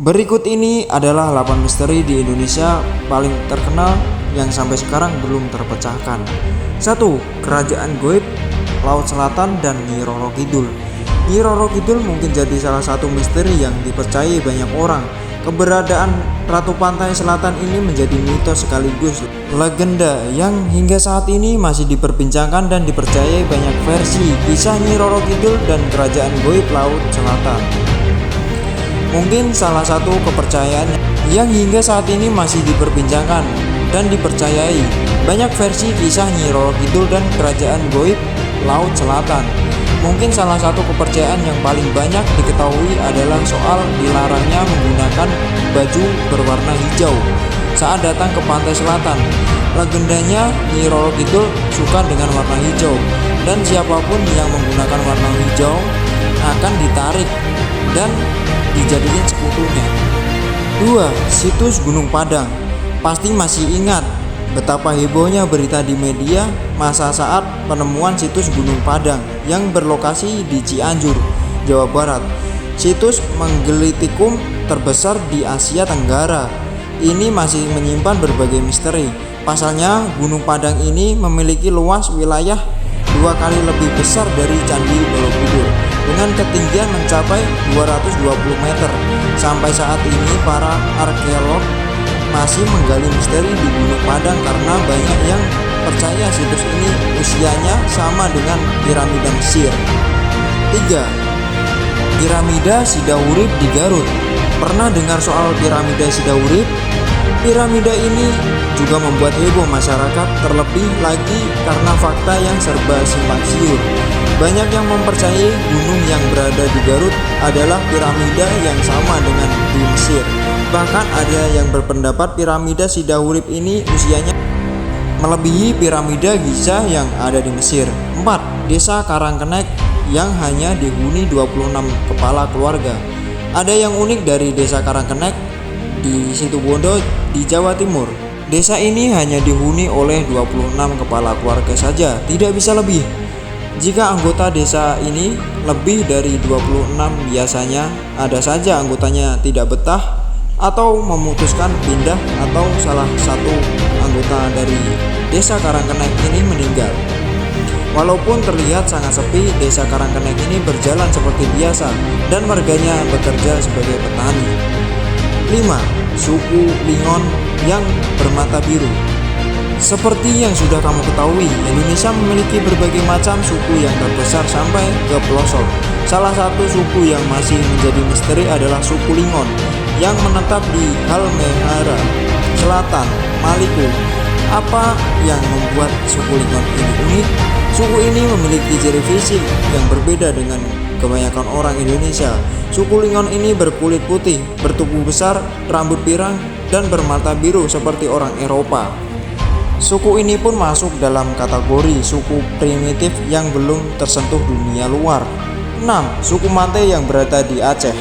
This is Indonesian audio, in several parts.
Berikut ini adalah 8 misteri di Indonesia paling terkenal yang sampai sekarang belum terpecahkan. 1. Kerajaan Goib, Laut Selatan, dan Nyi Roro Kidul. Nyi Roro Kidul mungkin jadi salah satu misteri yang dipercayai banyak orang. Keberadaan Ratu Pantai Selatan ini menjadi mitos sekaligus legenda yang hingga saat ini masih diperbincangkan dan dipercayai banyak versi kisah Nyi Roro Kidul dan Kerajaan Goib Laut Selatan. Mungkin salah satu kepercayaan yang hingga saat ini masih diperbincangkan dan dipercayai banyak versi kisah Nyi Roro Kidul dan Kerajaan Goib Laut Selatan. Mungkin salah satu kepercayaan yang paling banyak diketahui adalah soal dilarangnya menggunakan baju berwarna hijau saat datang ke pantai selatan. Legendanya Nyi Roro Kidul suka dengan warna hijau dan siapapun yang menggunakan warna hijau akan ditarik dan dijadikan sekutunya. 2. Situs Gunung Padang. Pasti masih ingat betapa hebohnya berita di media masa saat penemuan situs Gunung Padang yang berlokasi di Cianjur, Jawa Barat. Situs menggelitikum terbesar di Asia Tenggara ini masih menyimpan berbagai misteri. Pasalnya Gunung Padang ini memiliki luas wilayah 2 kali lebih besar dari Candi Borobudur dengan ketinggian mencapai 220 meter. Sampai saat ini para arkeolog masih menggali misteri di Gunung Padang karena banyak yang percaya situs ini usianya sama dengan piramida Mesir. 3. Piramida Sidahurib di Garut. Pernah dengar soal piramida Sidahurib? Piramida ini juga membuat heboh masyarakat, terlebih lagi karena fakta yang serba simpang siur. Banyak yang mempercayai gunung yang berada di Garut adalah piramida yang sama dengan di Mesir. Bahkan ada yang berpendapat piramida Sidahurib ini usianya melebihi piramida Giza yang ada di Mesir. 4. Desa Karangkenek yang hanya dihuni 26 kepala keluarga. Ada yang unik dari Desa Karangkenek di Situbondo di Jawa Timur. Desa ini hanya dihuni oleh 26 kepala keluarga saja, tidak bisa lebih. Jika anggota desa ini lebih dari 26, biasanya ada saja anggotanya tidak betah atau memutuskan pindah atau salah satu anggota dari Desa Karangkenek ini meninggal. Walaupun terlihat sangat sepi, Desa Karangkenek ini berjalan seperti biasa dan warganya bekerja sebagai petani. 5. Suku Lingon yang bermata biru. Seperti yang sudah kamu ketahui, Indonesia memiliki berbagai macam suku yang terbesar sampai ke pelosok. Salah satu suku yang masih menjadi misteri adalah suku Lingon yang menetap di Halmahera Selatan, Maluku. Apa yang membuat suku Lingon ini unik? Suku ini memiliki ciri fisik yang berbeda dengan kebanyakan orang Indonesia. Suku Lingon ini berkulit putih, bertubuh besar, rambut pirang, dan bermata biru seperti orang Eropa. Suku ini pun masuk dalam kategori suku primitif yang belum tersentuh dunia luar. 6. Suku Mante yang berada di Aceh.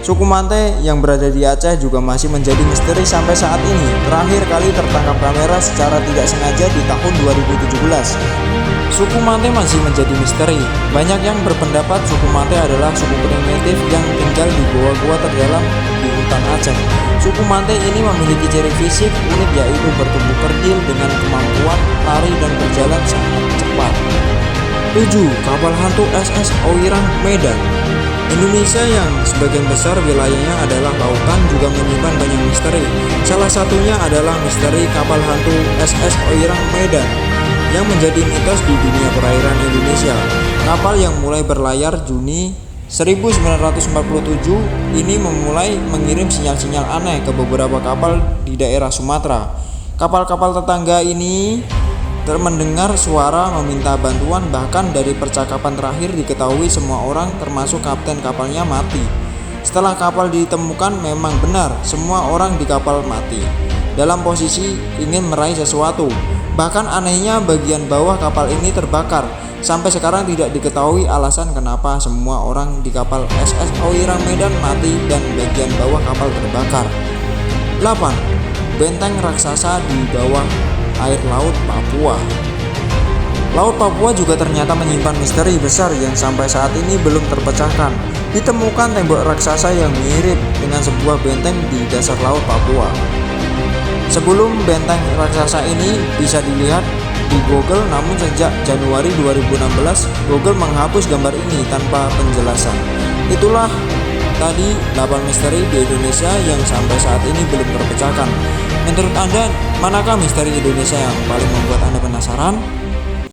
Suku Mante yang berada di Aceh juga masih menjadi misteri sampai saat ini. Terakhir kali tertangkap kamera secara tidak sengaja di tahun 2017. Suku Mante masih menjadi misteri. Banyak yang berpendapat suku Mante adalah suku primitif yang tinggal di gua-gua terdalam di hutan Aceh. Suku Mante ini memiliki ciri fisik unik, yaitu bertubuh kerdil dengan kemampuan lari dan berjalan sangat cepat. 7. Kapal hantu SS Oirang Medan. Indonesia yang sebagian besar wilayahnya adalah lautan juga menyimpan banyak misteri. Salah satunya adalah misteri kapal hantu SS Oirang Medan yang menjadi mitos di dunia perairan Indonesia. Kapal yang mulai berlayar Juni 1947 ini memulai mengirim sinyal-sinyal aneh ke beberapa kapal di daerah Sumatera. Kapal-kapal tetangga ini mendengar suara meminta bantuan, bahkan dari percakapan terakhir diketahui semua orang termasuk kapten kapalnya mati. Setelah kapal ditemukan, memang benar semua orang di kapal mati dalam posisi ingin meraih sesuatu. Bahkan anehnya bagian bawah kapal ini terbakar. Sampai sekarang tidak diketahui alasan kenapa semua orang di kapal SS Oirang Medan mati dan bagian bawah kapal terbakar. 8. Benteng raksasa di bawah air laut Papua. Laut Papua juga ternyata menyimpan misteri besar yang sampai saat ini belum terpecahkan. ditemukan tembok raksasa yang mirip dengan sebuah benteng di dasar laut Papua. Sebelum benteng raksasa ini bisa dilihat di Google, namun sejak Januari 2016 Google menghapus gambar ini tanpa penjelasan. Itulah tadi 8 misteri di Indonesia yang sampai saat ini belum terpecahkan. Menurut Anda, manakah misteri Indonesia yang paling membuat Anda penasaran?